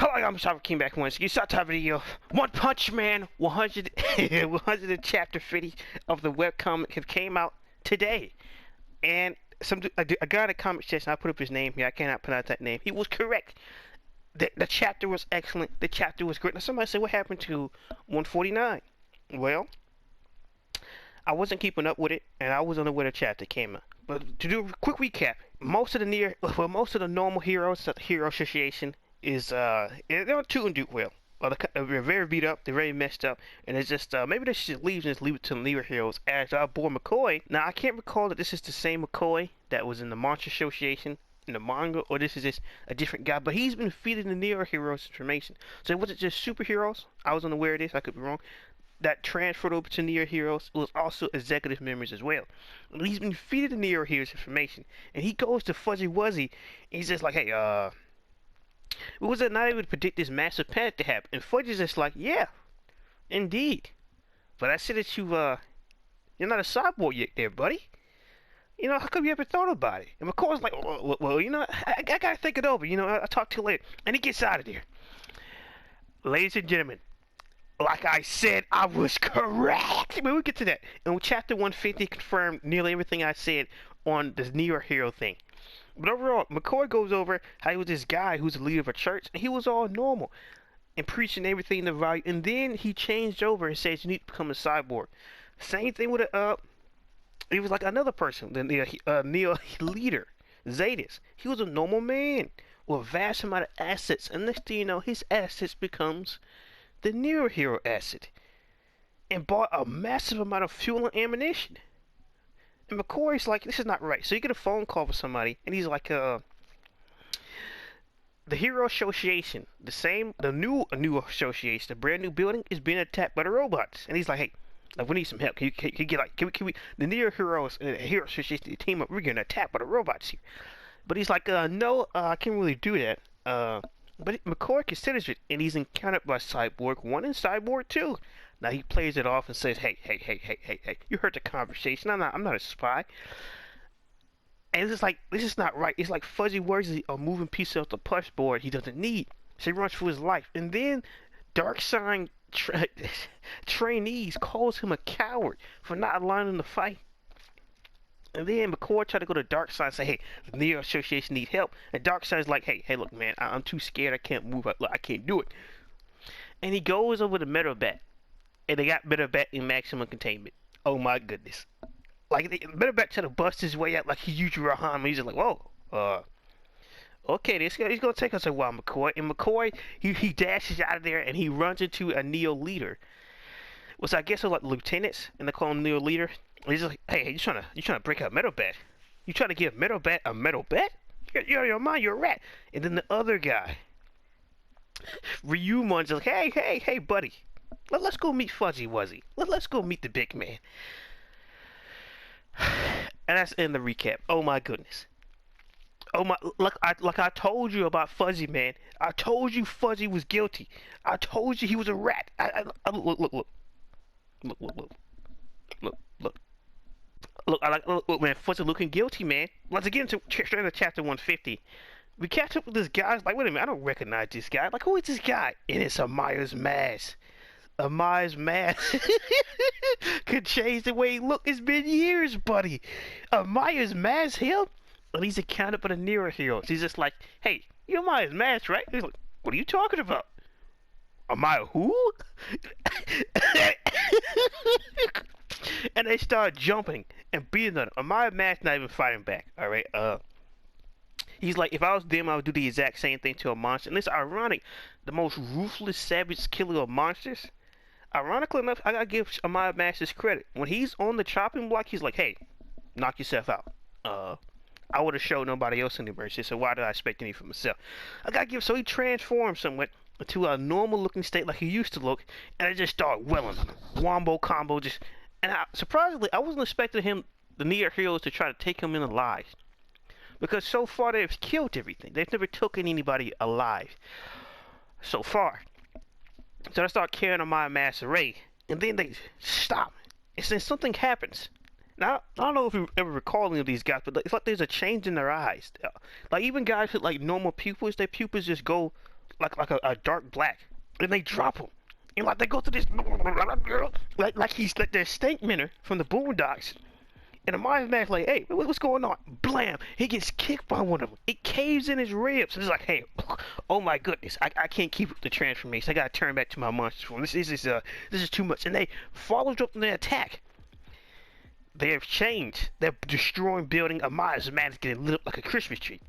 Hello, I'm Cyber came back once. You saw the video. One Punch Man 100 100 chapter 50 of the webcomic have came out today. And a guy in the comment section, I put up his name here. I cannot pronounce that name. He was correct. The chapter was excellent. The chapter was great. Now somebody said, what happened to 149? Well, I wasn't keeping up with it, and I was unaware the chapter came out. But to do a quick recap, most of the normal heroes at the Hero Association is they don't do well. Well, they're very beat up, they're very messed up, and it's just maybe they should leave and just leave it to the newer heroes. As our boy McCoy, now I can't recall that this is the same McCoy that was in the Monster Association in the manga, or this is just a different guy, but he's been feeding the Neo Heroes information. So it wasn't just superheroes. I was unaware of this, I could be wrong. That transferred over to Neo Heroes. It was also executive members as well. And he's been feeding the Neo Heroes information, and he goes to Fuzzy Wuzzy, and he's just like, hey, was it not able to predict this massive panic to happen? And Fudge is just like, yeah, indeed. But I said that you're not a cyborg yet there, buddy. You know, how come you ever thought about it? And McCoy's like, well, you know, I gotta think it over. You know, I'll talk to you later. And he gets out of there. Ladies and gentlemen, like I said, I was correct. We'll get to that. And chapter 150 confirmed nearly everything I said on the Neo Hero thing. But overall, McCoy goes over how he was this guy who's the leader of a church, and he was all normal and preaching everything to value. And then he changed over and says, you need to become a cyborg. Same thing with he was like another person, the Neo leader, Zetas. He was a normal man with a vast amount of assets, and next thing you know, his assets becomes the Neo Hero asset, and bought a massive amount of fuel and ammunition. And McCoy's like, this is not right. So you get a phone call from somebody, and he's like, the Hero Association, the new association, the brand new building is being attacked by the robots. And he's like, hey, like, we need some help. Can you get like, can we, the Neo Heroes and the Hero Association team up? We're getting attacked by the robots here. But he's like, no, I can't really do that. But McCoy considers it, and he's encountered by Cyborg 1 and Cyborg 2. Now he plays it off and says, hey, you heard the conversation. I'm not a spy. And it's just like, this is not right. It's like Fuzzy Words is a moving piece of the plush board he doesn't need. So he runs for his life. And then Darkseid trainees calls him a coward for not aligning the fight. And then McCoy tried to go to Darkseid and say, hey, the Neo Association need help. And Darkseid's like, hey, look, man, I'm too scared. I can't move. I can't do it. And he goes over to Metal Bat. And they got Metal Bat in maximum containment. Oh my goodness. Like, Metal Bat tried to bust his way out like he's Yuji Rahama. He's just like, whoa, okay, he's gonna take us a while, McCoy. And McCoy, he dashes out of there and he runs into a Neo leader. Which I guess are like lieutenants, and they call him Neo leader. And he's like, hey, you trying to break out Metal Bat? You trying to give Metal Bat a Metal Bat? You're your mind, you're a rat. And then the other guy, Ryumon's like, hey, buddy. Let's go meet Fuzzy Wuzzy. Let's go meet the big man. And that's in the recap. Oh my goodness. Oh my, like I told you about Fuzzy, man. I told you Fuzzy was guilty. I told you he was a rat. Look, man, Fuzzy looking guilty, man. Let's get into straight into chapter 150. We catch up with this guy. Like, wait a minute, I don't recognize this guy. Like, who is this guy? And it's Amaya's mask. Amaya's mask could change the way he look. It's been years, buddy. Amaya's mask, him? And he's accounted for the Neo Heroes. He's just like, hey, you're Amaya's mask, right? He's like, what are you talking about? Amaya who? And they start jumping and beating on him. Amaya mask not even fighting back, alright? He's like, if I was them, I would do the exact same thing to a monster. And it's ironic, the most ruthless, savage killer of monsters. Ironically enough, I gotta give Amaya Masters credit. When he's on the chopping block, he's like, hey, knock yourself out. I would have showed nobody else any mercy, so why did I expect any for myself? I gotta give, so he transformed somewhat into a normal looking state like he used to look, and I just started welling him. Wombo combo, just, and surprisingly, I wasn't expecting him, the Neo Heroes, to try to take him in alive. Because so far they've killed everything. They've never taken anybody alive. So far. So I start carrying on my mass array. And then they stop. And then something happens. Now, I don't know if you ever recall any of these guys, but it's like there's a change in their eyes. Like, even guys with like normal pupils, their pupils just go like a dark black, and they drop him, and like they go to this like he's like the stank minner from the Boondocks. And the Myers man's like, hey, what's going on? Blam! He gets kicked by one of them. It caves in his ribs. And it's like, hey, oh my goodness, I can't keep up the transformation. I gotta turn back to my monster form. This is too much. And they followed up on their attack. They have changed. They're destroying building. A Myers man is getting lit up like a Christmas tree.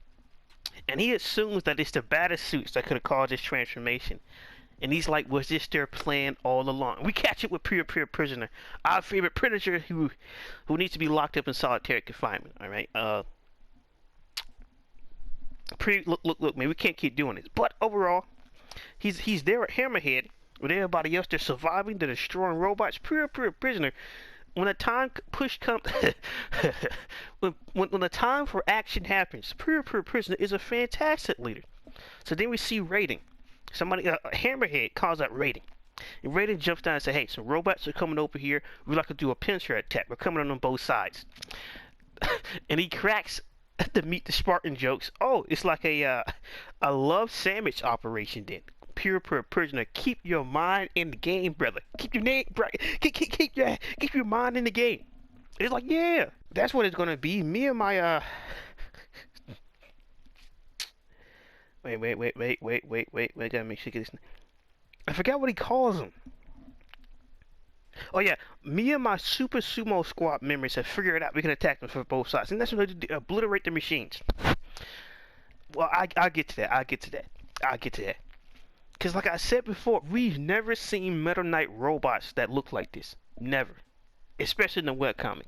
And he assumes that it's the baddest suits that could have caused this transformation. And he's like, was this their plan all along? We catch it with Pure Prisoner, our favorite predator who needs to be locked up in solitary confinement. All right, look, man, we can't keep doing this. But overall, he's there at Hammerhead with everybody else. They're surviving. They're destroying robots. Pure Prisoner. When the time push comes, when the time for action happens, Pure Prisoner is a fantastic leader. So then we see Raiden. Somebody, Hammerhead calls out Raiden. And Raiden jumps down and says, hey, some robots are coming over here. We'd like to do a pincer attack. We're coming on both sides. And he cracks to meet the Spartan jokes. Oh, it's like a love sandwich operation then. Pure Prisoner, keep your mind in the game, brother. Keep your name, keep your mind in the game. It's like, yeah, that's what it's gonna be. Me and my Wait, I gotta make sure I get this. I forgot what he calls them. Oh yeah, me and my Super Sumo Squad members have figured it out. We can attack them from both sides. And that's what they do, obliterate the machines. Well, I'll get to that. Because like I said before, we've never seen Meta Knight robots that look like this. Never. Especially in the webcomic.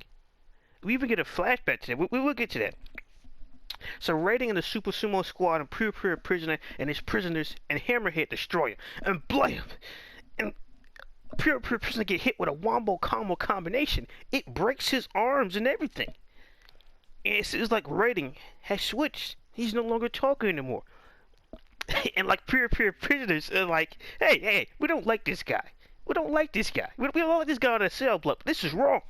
We even get a flashback to that. We will get to that. So Raiden and the Super Sumo Squad and Pure Prisoner and his prisoners and Hammerhead destroy him. And blam! And Pure Prisoner get hit with a wombo combo combination. It breaks his arms and everything. And it's like Raiden has switched. He's no longer talking anymore. And like Pure Prisoners are like, hey, we don't like this guy. We don't like this guy. We don't like this guy on a cell block. This is wrong.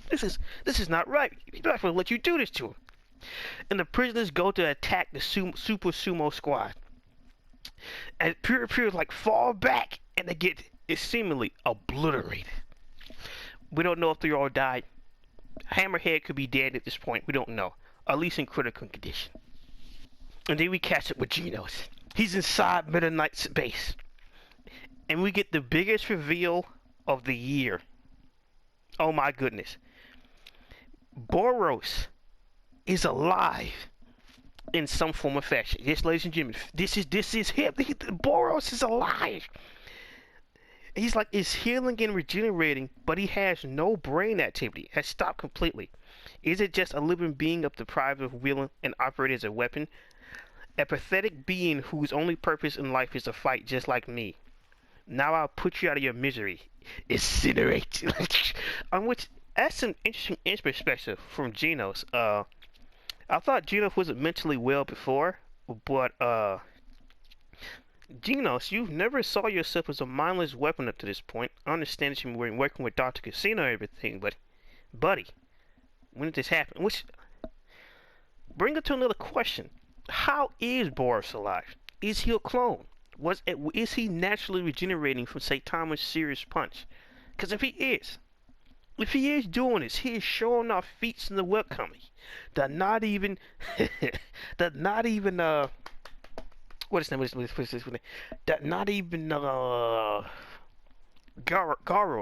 This is not right. We're not going to let you do this to him. And the prisoners go to attack the Super Sumo Squad. And Pure like fall back and they get seemingly obliterated. We don't know if they all died. Hammerhead could be dead at this point. We don't know. At least in critical condition. And then we catch up with Genos. He's inside Meta Knight's base. And we get the biggest reveal of the year. Oh my goodness. Boros is alive in some form or fashion. Yes, ladies and gentlemen, this is him. Boros is alive. He's like, is healing and regenerating, but he has no brain activity. Has stopped completely. Is it just a living being deprived of will and operating as a weapon? A pathetic being whose only purpose in life is to fight just like me. Now I'll put you out of your misery. Incinerate. On which, that's an interesting perspective from Genos. I thought Genos wasn't mentally well before, but Genos, you've never saw yourself as a mindless weapon up to this point. I understand that you've been working with Dr. Casino and everything, but buddy, when did this happen? Which bring it to another question. How is Boros alive? Is he a clone? Is he naturally regenerating from Saitama's serious punch? Because if he is doing this, he is showing off feats in the webcomic that not even what is his name? That not even Garo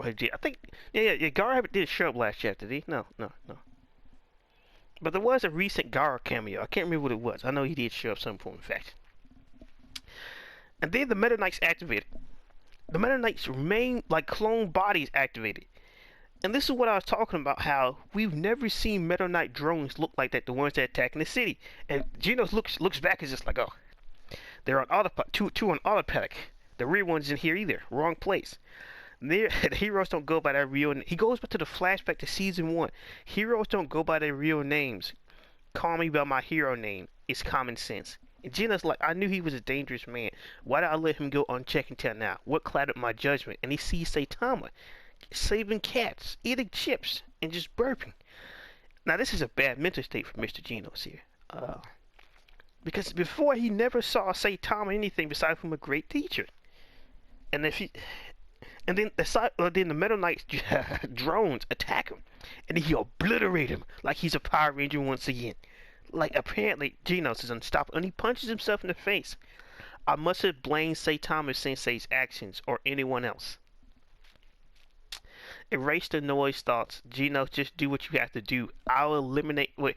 had did. I think Garo did show up last chapter, did he? No. But there was a recent Garo cameo. I can't remember what it was. I know he did show up some form, in fact. And then the Meta Knight's activated. The Meta Knight's main, like, clone body is activated. And this is what I was talking about, how we've never seen Meta Knight drones look like that, the ones that attack in the city. And Genos looks back and is just like, oh, they're on autopilot, two on autopilot. The rear one's in here either. Wrong place. The heroes don't go by their real name. He goes back to the flashback to season 1. Heroes don't go by their real names. Call me by my hero name. It's common sense. And Genos like, I knew he was a dangerous man. Why did I let him go unchecked until now? What clouded my judgment? And he sees Saitama saving cats, eating chips, and just burping. Now this is a bad mental state for Mr. Genos here. Because before he never saw Saitama anything besides from a great teacher. And if he, and then then the Metal Knight's drones attack him, and he obliterate him like he's a Power Ranger once again. Like apparently Genos is unstoppable, and he punches himself in the face. I must have blamed Saitama Sensei's actions or anyone else. Erase the noise thoughts. Genos, just do what you have to do. I'll eliminate what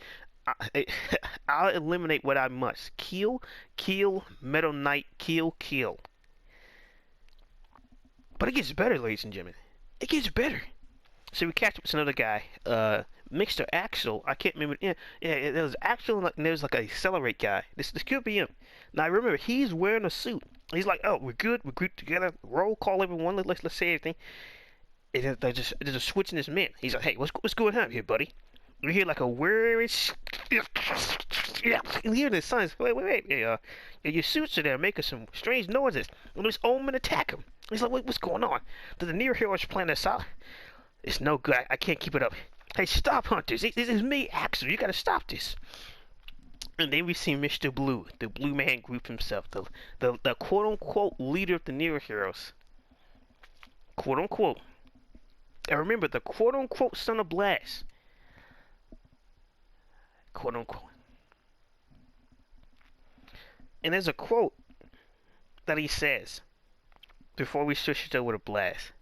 I'll eliminate what I must. Kill, kill, Metal Knight, kill, kill. But it gets better, ladies and gentlemen. It gets better. So we catch up with another guy, Mr. Axel. I can't remember. Yeah, there was Axel, and there was like a Accelerate guy. This could be him. Now remember, he's wearing a suit. He's like, oh, we're good together. Roll call everyone. Let's say everything. And they're just switching his men. He's like, hey, what's going on here, buddy? We hear like a weary, and here the sons. Wait. Your suits are there making some strange noises. And this Omen attack him. He's like, what's going on? The near heroes plan this out. It's no good. I can't keep it up. Hey, stop, hunters! This is me, Axel. You gotta stop this. And then we see Mr. Blue, the Blue Man Group himself, the quote-unquote leader of the near heroes. Quote-unquote. And remember, the quote-unquote son of Blast. Quote-unquote. And there's a quote that he says before we switch it over to Blast.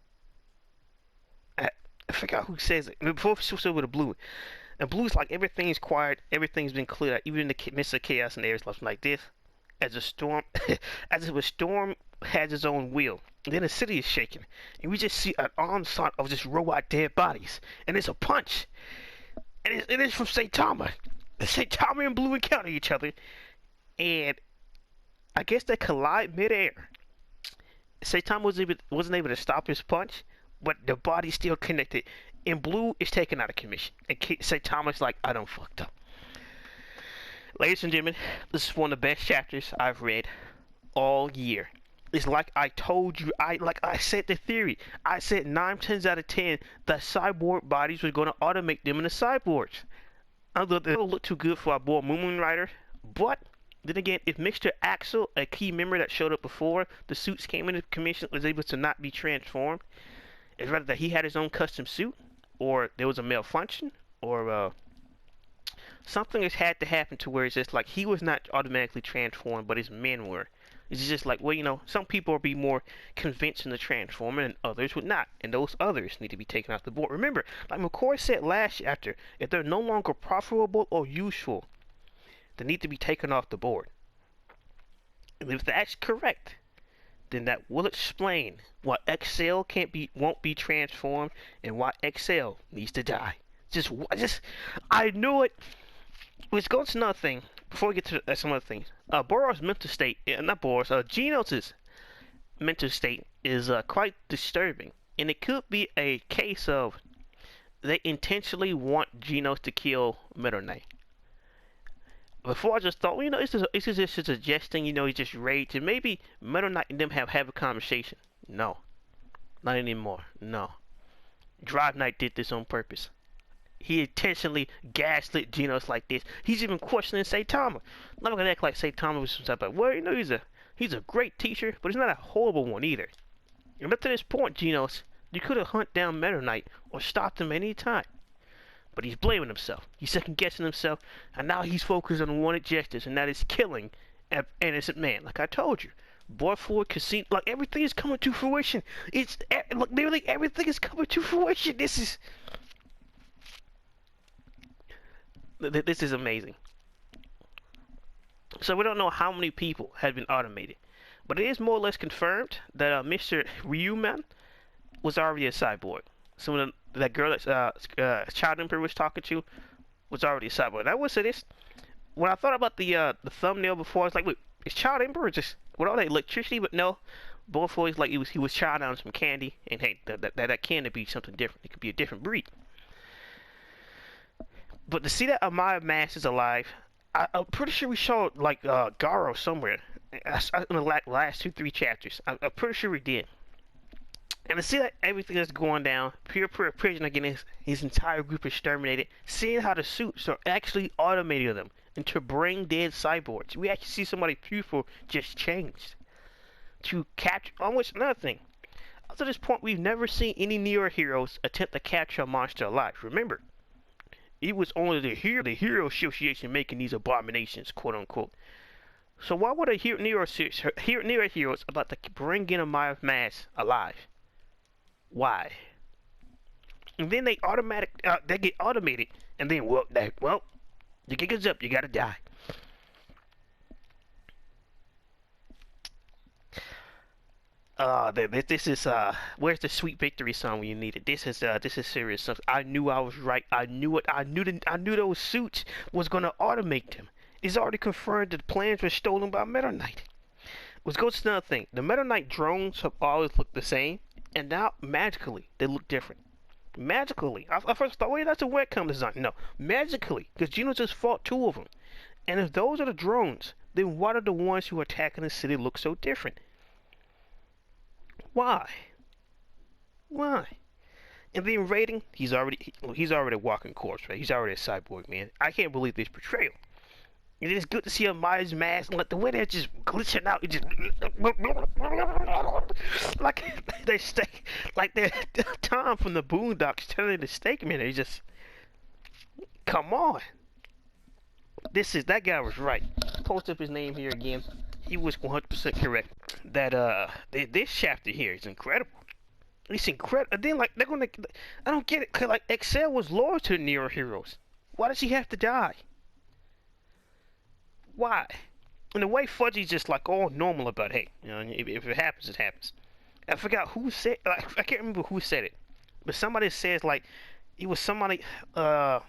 I forgot who says it. Before we switch over to Blue. And Blue's like, everything's quiet, everything's been cleared, even in the midst of chaos and areas like this. As a storm, as if a storm has its own will. And then the city is shaking. And we just see an onslaught of just robot dead bodies. And it's a punch. And it is from Saitama. And Saitama and Blue encounter each other. And I guess they collide midair. Saitama wasn't able to stop his punch, but the body's still connected. And Blue is taken out of commission. And Saitama's like, I done fucked up. Ladies and gentlemen, this is one of the best chapters I've read all year. It's like I told you, like I said the theory. I said 9 times out of 10 that cyborg bodies were going to automate them into cyborgs. Although they don't look too good for our boy Moon Rider. But then again, if Mr. Axel, a key member that showed up before the suits came into commission, was able to not be transformed, it's rather that he had his own custom suit, or there was a malfunction, or something has had to happen to where it's just like he was not automatically transformed, but his men were. It's just like, well, you know, some people will be more convinced in the transformer and others would not. And those others need to be taken off the board. Remember, like McCoy said last chapter, if they're no longer profitable or useful, they need to be taken off the board. And if that's correct, then that will explain why XL won't be transformed and why XL needs to die. I knew it. Let's go to another thing before we get to some other things. Boros' mental state, not Boros, Genos' mental state is quite disturbing, and it could be a case of they intentionally want Genos to kill Metal Knight. Before I just thought, well, you know, it's just suggesting, you know, he's just rage, and maybe Metal Knight and them have a conversation. No, not anymore. No, Drive Knight did this on purpose. He intentionally gaslit Genos like this. He's even questioning Saitama. I'm not gonna act like Saitama was some type of, well, you know, he's a great teacher, but he's not a horrible one either. And up to this point, Genos, you could have hunted down Metal Knight or stopped him any time. But he's blaming himself. He's second guessing himself, and now he's focused on one objective, and that is killing an innocent man. Like I told you, Boy Ford Casino, like everything is coming to fruition. It's like literally everything is coming to fruition. This is amazing. So we don't know how many people have been automated, but it is more or less confirmed that Mr. Ryuman was already a cyborg. So that girl that Child Emperor was talking to was already a cyborg. And I would say this, when I thought about the thumbnail before, I was like, wait, is Child Emperor just with all that electricity? But no, both always like he was chowing down some candy, and hey, that candy be something different. It could be a different breed. But to see that Amaya Mask is alive, I'm pretty sure we showed like Garo somewhere in the last 2-3 chapters. I'm pretty sure we did. And to see that everything that's going down, Pure Prison getting his entire group exterminated, seeing how the suits are actually automating them, into brain dead cyborgs. We actually see somebody beautiful just changed to capture almost another thing. Up to this point, we've never seen any Neo heroes attempt to capture a monster alive. Remember, it was only the Hero Association making these abominations, quote unquote. So why would a Neo heroes about to bring in a mass alive? Why? And then they get automated, and then well, the gig is up. You gotta die. This is where's the sweet victory song when you need it? This is serious stuff. I knew I was right. I knew it. I knew those suits was gonna automate them. It's already confirmed that the plans were stolen by Meta Knight. Let's go to another thing. The Meta Knight drones have always looked the same, and now magically they look different. Magically, I first thought, wait, that's a webcam design. No, magically, because Gino just fought two of them. And if those are the drones, then why do the ones who are attacking the city look so different? Why? Why? And then rating, he's already a walking corpse, right? He's already a cyborg, man. I can't believe this portrayal. And it's good to see Amaya's mask, like the way they're just glitching out, it just like they steak, like they're Tom from the Boondocks telling the steak man. They just come on. That guy was right. Post up his name here again. He was 100% correct. That this chapter here is incredible. It's incredible. Then like they're gonna, I don't get it. Cause like Excel was loyal to the Neo heroes. Why does he have to die? Why? In a way, Fudgy's just like all normal about, hey, you know, if it happens, it happens. I forgot who said, like, I can't remember who said it, but somebody says like, it was somebody, oh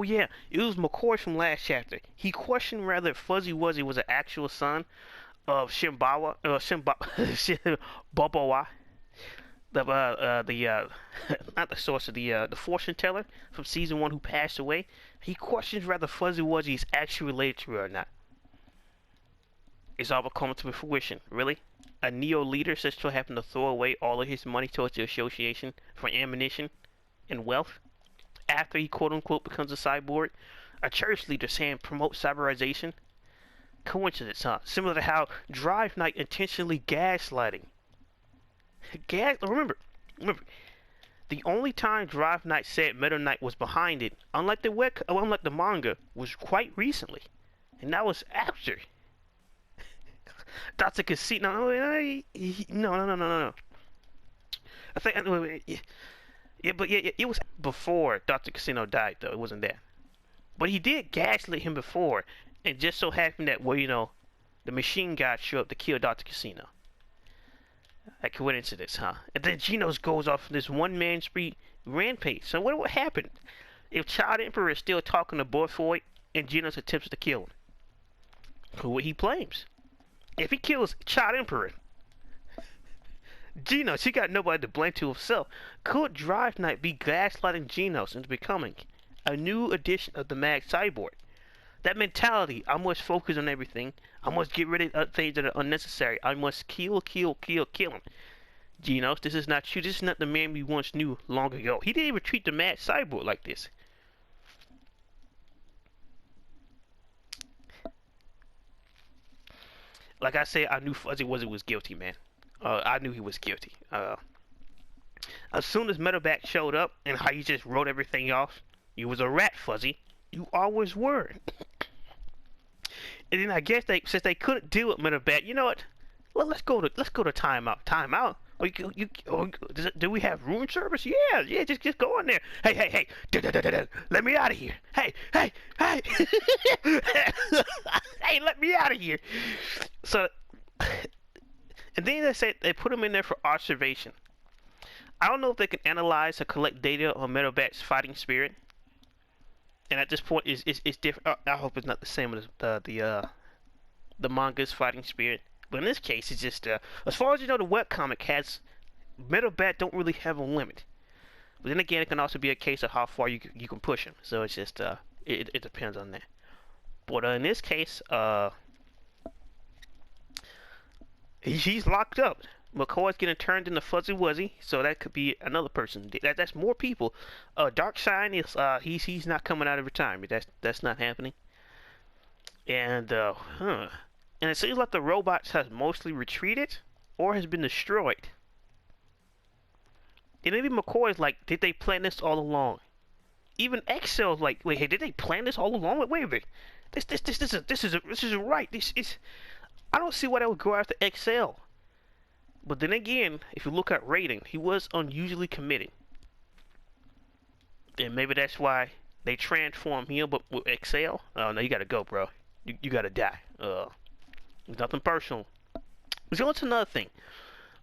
yeah, it was McCoy from last chapter. He questioned whether Fuzzy Wuzzy was an actual son of Shimbawa, Bobowa, not the sorcerer, the fortune teller from season 1 who passed away. He questions whether Fuzzy Wuzzy is actually related to her or not. It's all coming to fruition. Really? A Neo leader says to happen to throw away all of his money towards the association for ammunition and wealth after he quote unquote becomes a cyborg. A church leader saying promote cyberization. Coincidence, huh? Similar to how Drive Knight intentionally gaslighting. Remember, the only time Drive Knight said Meta Knight was behind it, unlike the manga, was quite recently, and that was after Dr. Casino. No. I think it was before Dr. Casino died, though. It wasn't that, but he did gaslight him before, and just so happened that the machine god showed up to kill Dr. Casino. A coincidence, huh? And then Genos goes off this one-man spree rampage. So what would happen if Child Emperor is still talking to Boyfoy and Genos attempts to kill him? Who he blames? If he kills Child Emperor, Genos, he got nobody to blame to himself. Could Drive Knight be gaslighting Genos into becoming a new edition of the Mad Cyborg? That mentality, I must focus on everything. I must get rid of things that are unnecessary. I must kill him. Genos, this is not you. This is not the man we once knew long ago. He didn't even treat the Mad Cyborg like this. Like I said, I knew Fuzzy Wuzzy was guilty, man. I knew he was guilty. As soon as Metalback showed up and how he just wrote everything off, you was a rat, Fuzzy. You always were. And then I guess since they couldn't deal with Metalback, you know what? Well, let's go to timeout. Timeout. Do we have room service? Yeah. Just go in there. Hey. Let me out of here. Hey. Hey, let me out of here. So, and then they said they put him in there for observation. I don't know if they can analyze or collect data on Metalback's fighting spirit. And at this point, it's different. I hope it's not the same as the manga's fighting spirit. But in this case, it's just as far as you know, the webcomic has Metalback don't really have a limit. But then again, it can also be a case of how far you can push him. So it's just it depends on that. But in this case, he's locked up. McCoy's getting turned into Fuzzy Wuzzy, so that could be another person. That's more people. Darkshine is he's not coming out of retirement. That's not happening. And and it seems like the robots has mostly retreated or has been destroyed. And maybe McCoy's like, did they plan this all along? Even Excel's like, wait, hey, did they plan this all along? Wait a minute. This isn't right. This is. I don't see why they would go after Excel. But then again, if you look at rating, he was unusually committed. And maybe that's why they transformed him. But with Excel, oh no, you gotta go, bro. You gotta die. Nothing personal. There's also another thing,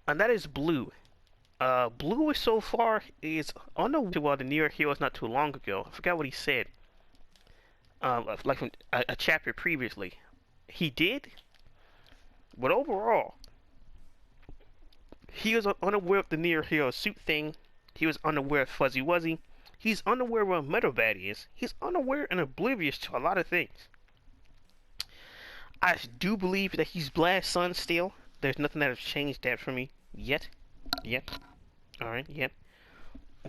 and that is Blue. Blue is so far is on the near heroes not too long ago. I forgot what he said. Like from a chapter previously, he did. But overall, he was unaware of the near hero suit thing. He was unaware of Fuzzy Wuzzy. He's unaware of where Metalbat is. He's unaware and oblivious to a lot of things. I do believe that he's Blast's son still. There's nothing that has changed that for me yet. Alright, yet.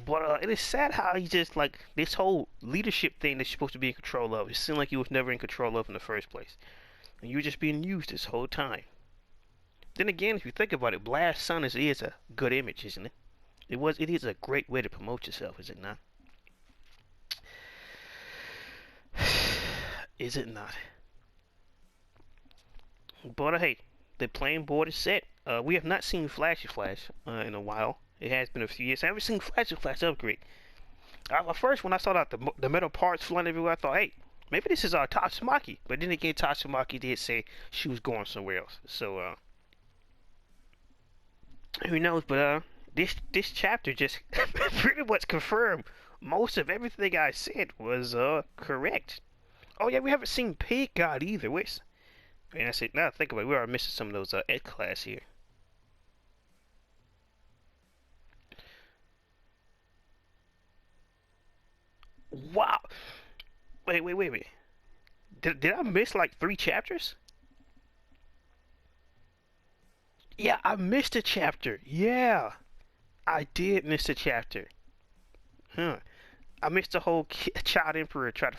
But it is sad how he just, like, this whole leadership thing that you're supposed to be in control of, it seemed like he was never in control of in the first place. And you were just being used this whole time. Then again, if you think about it, Blast's son is a good image, isn't it? It is a great way to promote yourself, is it not? Is it not? But hey, the playing board is set. We have not seen Flashy Flash in a while. It has been a few years. I haven't seen Flashy Flash upgrade. At first, when I saw that the metal parts flying everywhere, I thought, hey, maybe this is Tatsumaki. But then again, Tatsumaki did say she was going somewhere else. So, who knows? But this chapter just pretty much confirmed most of everything I said was correct. Oh yeah, we haven't seen Pig God either. Where's... And I said, now think about it, we are missing some of those ed class here. Wow. Wait. Did I miss like 3 chapters? Yeah, I missed a chapter. Yeah, I did miss a chapter. Huh. I missed the whole Child Emperor try to...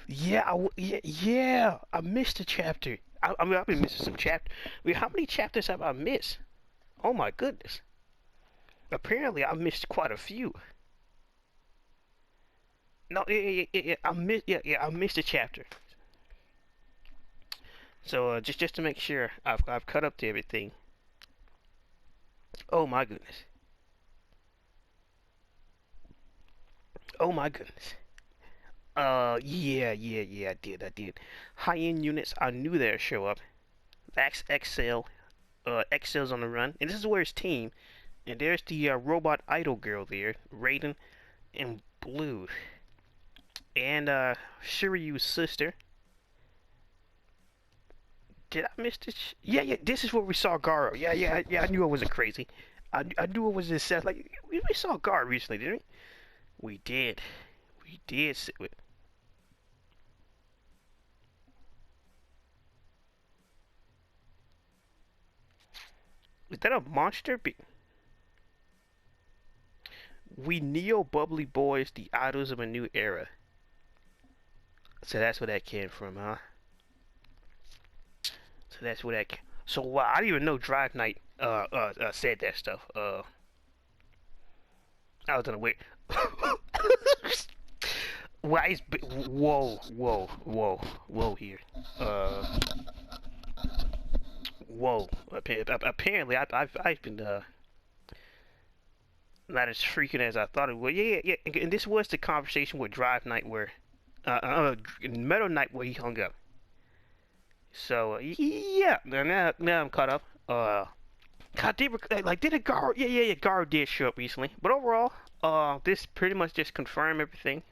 Yeah, I missed a chapter. I mean, I've been missing some chapters. I mean, how many chapters have I missed? Oh my goodness. Apparently, I missed quite a few. No, I missed a chapter. So, just to make sure, I've caught up to everything. Oh my goodness. Oh my goodness. Yeah, I did. High-end units, I knew they'd show up. That's Excel. Excel's on the run. And this is where his team. And there's the robot idol girl there, Raiden, and Blue. And, Shiryu's sister. Did I miss this? Yeah, this is where we saw Garo. Yeah, I knew I wasn't crazy. I knew it was this set. Like, we saw Garo recently, didn't we? We did. We did sit with... Is that a monster? We Neo Bubbly Boys, the idols of a new era. So that's where that came from, huh? So that's where that came. So I didn't even know Drive Knight said that stuff. I was unaware. Why is whoa here. Whoa. Apparently I've been not as freaking as I thought it would. Yeah. And this was the conversation with Drive Knight where Metal Knight where he hung up. So yeah, now I'm caught up. God, did a Garo? Yeah, Garo did show up recently. But overall, this pretty much just confirmed everything.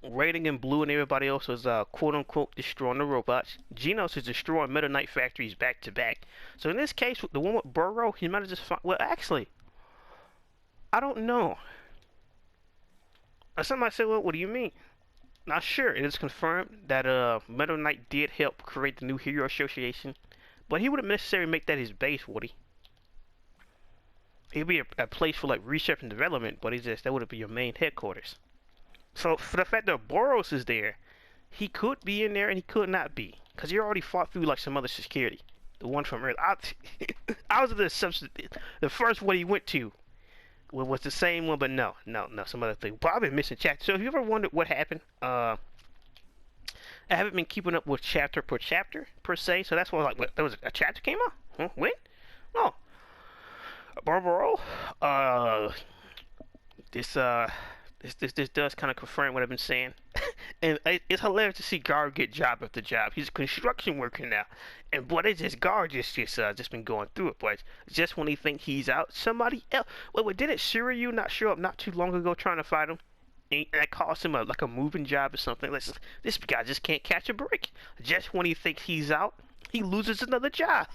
Raiden and Blue and everybody else was quote unquote destroying the robots. Genos is destroying Meta Knight factories back to back. So in this case, the one with Burrow, he might have just well, actually, I don't know. Somebody said, well, what do you mean? Not sure. It is confirmed that Meta Knight did help create the new Hero Association, But he wouldn't necessarily make that his base, would he? It'd be a place for like research and development, but that would be your main headquarters. So for the fact that Boros is there, he could be in there and he could not be, because he already fought through like some other security. The one from Earth. I was the first one he went to was the same one, but no, some other thing. But I've been missing chapter. So if you ever wondered what happened, I haven't been keeping up with chapter per chapter per se. So that's why like there was a chapter came out. Huh? When? Oh, Barbaro. This does kind of confirm what I've been saying. And it's hilarious to see Gar get job after job. He's a construction worker now, and boy, Gar just been going through it. But just when he think he's out, somebody else. Wait, didn't Shiryu not show up not too long ago trying to fight him? And that cost him like a moving job or something. This guy just can't catch a break. Just when he thinks he's out, he loses another job.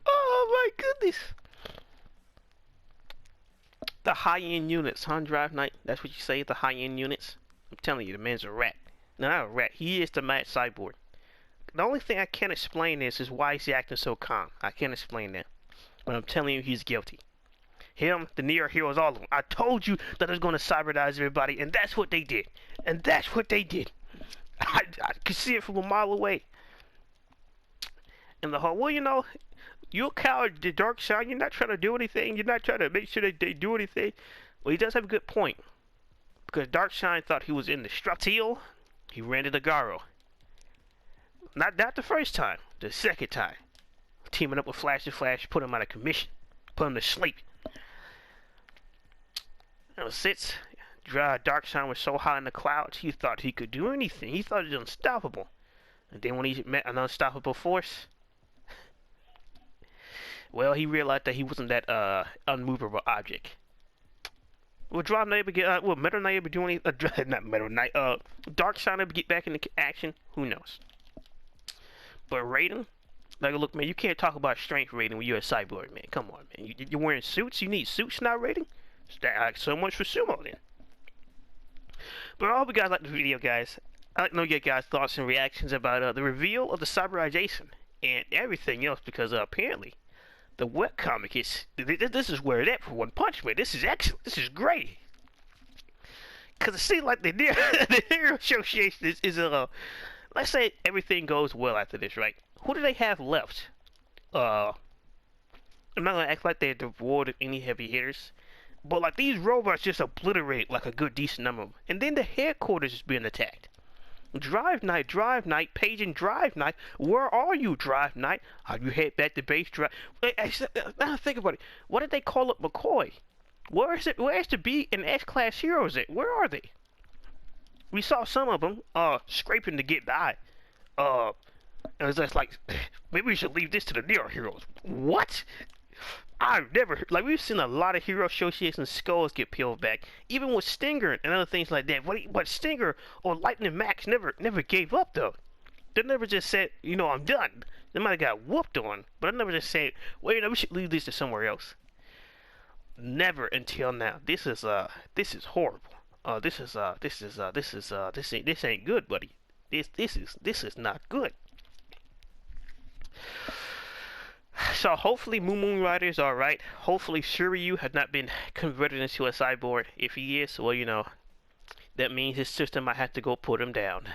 Oh my goodness. The high-end units, huh, Drive Knight? That's what you say, the high-end units? I'm telling you, the man's a rat. No, not a rat. He is the mad cyborg. The only thing I can't explain is why he's acting so calm. I can't explain that. But I'm telling you, he's guilty. Him, the Neo Heroes, all of them. I told you that I was going to cyberdize everybody, and that's what they did. And that's what they did. I could see it from a mile away. And the whole, well, you know, you're a coward, the Dark Side. You're not trying to do anything. You're not trying to make sure that they do anything. Well, he does have a good point. Because Darkshine thought he was indestructible. He ran into Garo. Not the first time. The second time. Teaming up with Flash and Flash, put him out of commission. Put him to sleep. And since Darkshine was so high in the clouds, he thought he could do anything. He thought he was unstoppable. And then when he met an unstoppable force, well, he realized that he wasn't that unmovable object. Will Drive Knight ever get, will Metal Knight ever do any, not Metal Knight, Darkseid ever get back into action? Who knows? But Raiden, like, look, man, you can't talk about strength Raiden when you're a cyborg, man. Come on, man. You're wearing suits? You need suits now, Raiden? So much for sumo, then. But I hope you guys like the video, guys. I'd like to know your guys' thoughts and reactions about the reveal of the cyberization and everything else, because apparently the webcomic is, this is where it at for One Punch Man. This is excellent. This is great. Because it seems like the Hero Association is let's say everything goes well after this, right? Who do they have left? I'm not going to act like they're devoid of any heavy hitters. But like these robots just obliterate like a good decent number of them. And then the headquarters is being attacked. Drive Knight, paging Drive Knight. Where are you, Drive Knight? How you head back to base, Drive? Now think about it. What did they call up McCoy? Where is it? Where's the B and S class heroes at? Where are they? We saw some of them scraping to get by. It was just like, maybe we should leave this to the Neo Heroes. What? I've never heard, like, we've seen a lot of Hero Association skulls get peeled back, even with Stinger and other things like that. But Stinger or Lightning Max never gave up, though. They never just said, you know, I'm done. They might have got whooped on, but I never just said, well, you know, we should leave this to somewhere else. Never until now. This is horrible. This ain't good, buddy. This is not good. So hopefully Moon Rider is alright. Hopefully Shiryu has not been converted into a cyborg. If he is, well, you know, that means his sister might have to go put him down.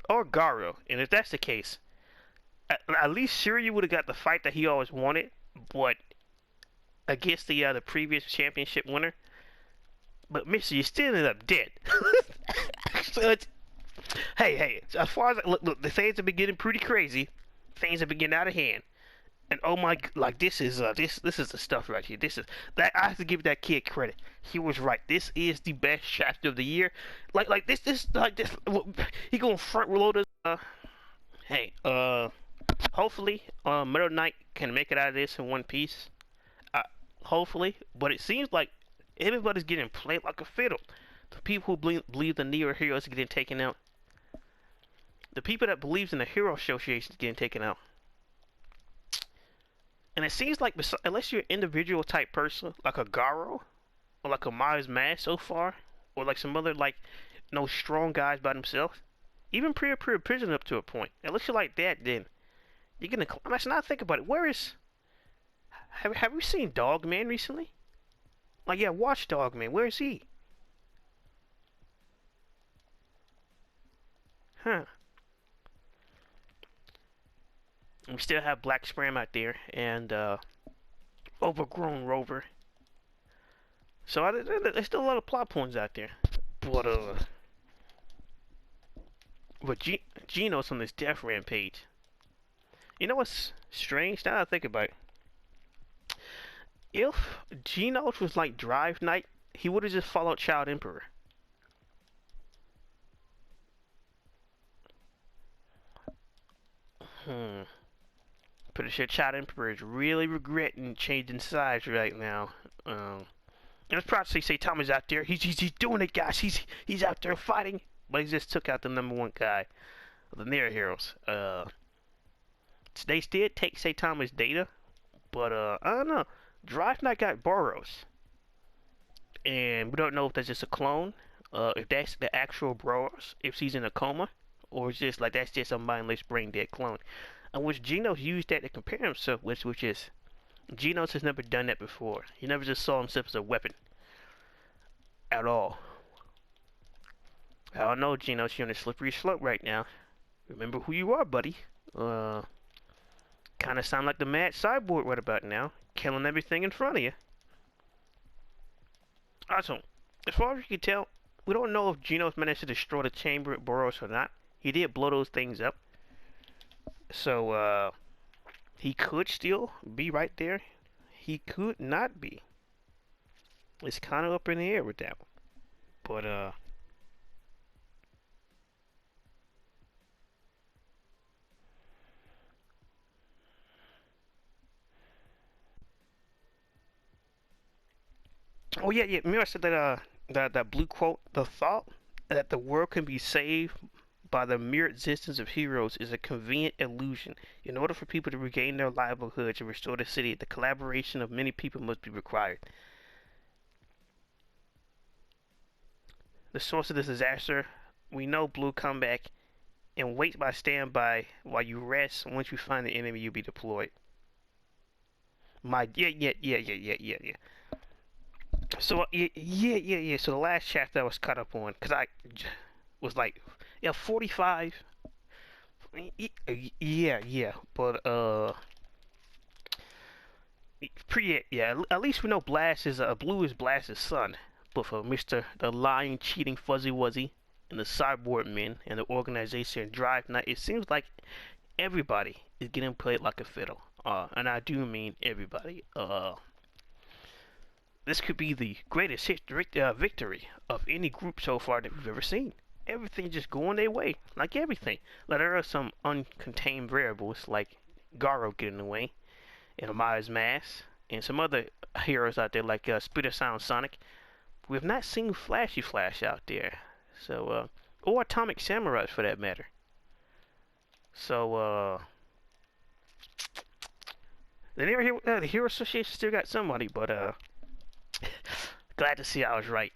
Or Garo. And if that's the case, at least Shiryu would have got the fight that he always wanted, but against the previous championship winner. But Mister, you still ended up dead. So it's, hey, as far as look, the things have been getting pretty crazy. Things have been getting out of hand. And oh my, like this is the stuff right here. This is that, I have to give that kid credit. He was right. This is the best chapter of the year. Like this he gonna front reload us. Hey, hopefully Metal Knight can make it out of this in one piece. Hopefully, but it seems like everybody's getting played like a fiddle. The people who believe the Neo Heroes are getting taken out. The people that believes in the Hero Association is getting taken out. And it seems like, unless you're an individual type person, like a Garo, or like a Miles Mask so far, or like some other, like, no strong guys by themselves, even Prisoner up to a point. Unless you're like that, then You're gonna. Actually, now think about it. Where is? Have you seen Dog Man recently? Like, yeah, watch Dog Man. Where is he? Huh. We still have Black Spram out there and Overgrown Rover. So there's still a lot of plot points out there. But Gino's on this death rampage. You know what's strange? Now that I think about it. If Genos was like Drive Knight, he would have just followed Child Emperor. Pretty sure Child Emperor is really regretting changing sides right now. It's probably say Tommy's out there. He's doing it, guys. He's out there fighting, but he just took out the #1 guy of the Near Heroes. They did take Saitama's data, but I don't know. Drive Knight got Boros, and we don't know if that's just a clone, if that's the actual Boros, if he's in a coma, or it's just like that's just a mindless brain dead clone. And which Genos used that to compare himself with, which is Genos has never done that before. He never just saw himself as a weapon at all. I don't know, Genos, you're on a slippery slope right now. Remember who you are, buddy. Kind of sound like the mad cyborg right about now, killing everything in front of you. Also, as far as you can tell, we don't know if Genos managed to destroy the chamber at Boros or not. He did blow those things up. So, he could still be right there. He could not be. It's kind of up in the air with that one. But, oh yeah, remember I said that, that blue quote, the thought that the world can be saved by the mere existence of heroes is a convenient illusion. In order for people to regain their livelihoods and restore the city, the collaboration of many people must be required. The source of this disaster, we know Blue come back and wait by standby while you rest. Once you find the enemy, you'll be deployed. Yeah. So yeah. So the last chapter I was caught up on, cause I was like, yeah, 45. Yeah. But at least we know Blast is Blue is Blast's son. But for Mr. the lying, cheating Fuzzy Wuzzy and the Cyborg Men and the organization Drive Knight, it seems like everybody is getting played like a fiddle. And I do mean everybody. This could be the greatest victory of any group so far that we've ever seen. Everything just going their way, like everything. Like there are some uncontained variables, like Garo getting away, and Amaya's Mask, and some other heroes out there like Spitter Sound Sonic. We have not seen Flashy Flash out there, so or Atomic Samurais for that matter. So the Hero Association still got somebody, but glad to see I was right.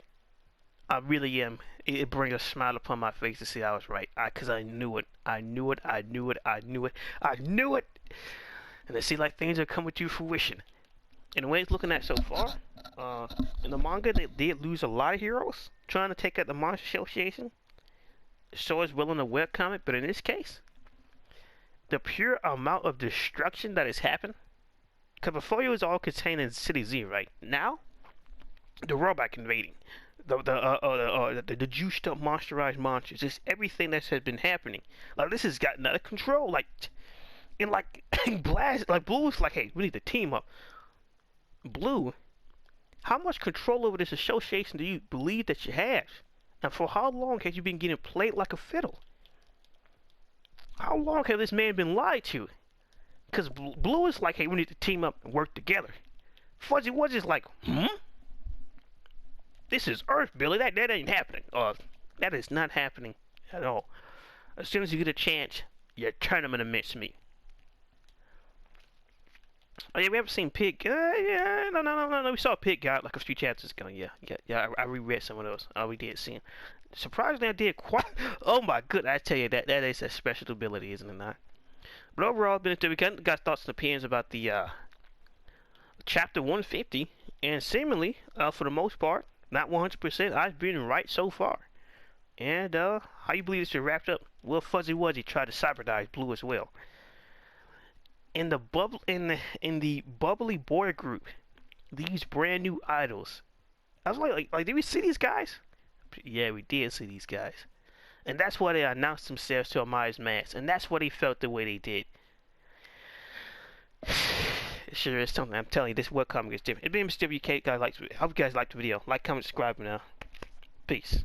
I really am. It brings a smile upon my face to see I was right. Cause I knew it. I knew it. And to see like things are coming to fruition. And the way it's looking at so far, in the manga they did lose a lot of heroes trying to take out the Monster Association. So is well in the webcomic, but in this case, the pure amount of destruction that has happened. Cause before it was all contained in City Z, right? Now, the robot invading. The juiced up monsterized monsters, just everything that has been happening. Like this has gotten out of control. Like, and like Blast, like Blue's like, hey, we need to team up. Blue, how much control over this association do you believe that you have? And for how long have you been getting played like a fiddle? How long have this man been lied to? Because Blue is like, hey, we need to team up and work together. Fuzzy Wuzzy's like, this is Earth, Billy. That ain't happening. That is not happening at all. As soon as you get a chance, you turn them into mincemeat. Oh yeah, we haven't seen Pig. No. We saw Pig guy like a few chapters ago. Yeah. I reread some of those. We did see him. Surprisingly, I did quite. Oh my goodness, I tell you that is a special ability, isn't it not? But overall, been we got thoughts and opinions about the chapter 150, and seemingly, for the most part, not 100%, I've been right so far. And how you believe this should wrapped up? Will Fuzzy Wuzzy try to cyberdize Blue as well? In the in the bubbly boy group, these brand new idols. I was like, did we see these guys? Yeah, we did see these guys. And that's why they announced themselves to Amaya's Mask. And that's why they felt the way they did. It sure is something. I'm telling you, this webcomic is different. It's been Mr. WK. Guys, I hope you guys liked the video. Like, comment, subscribe now. Peace.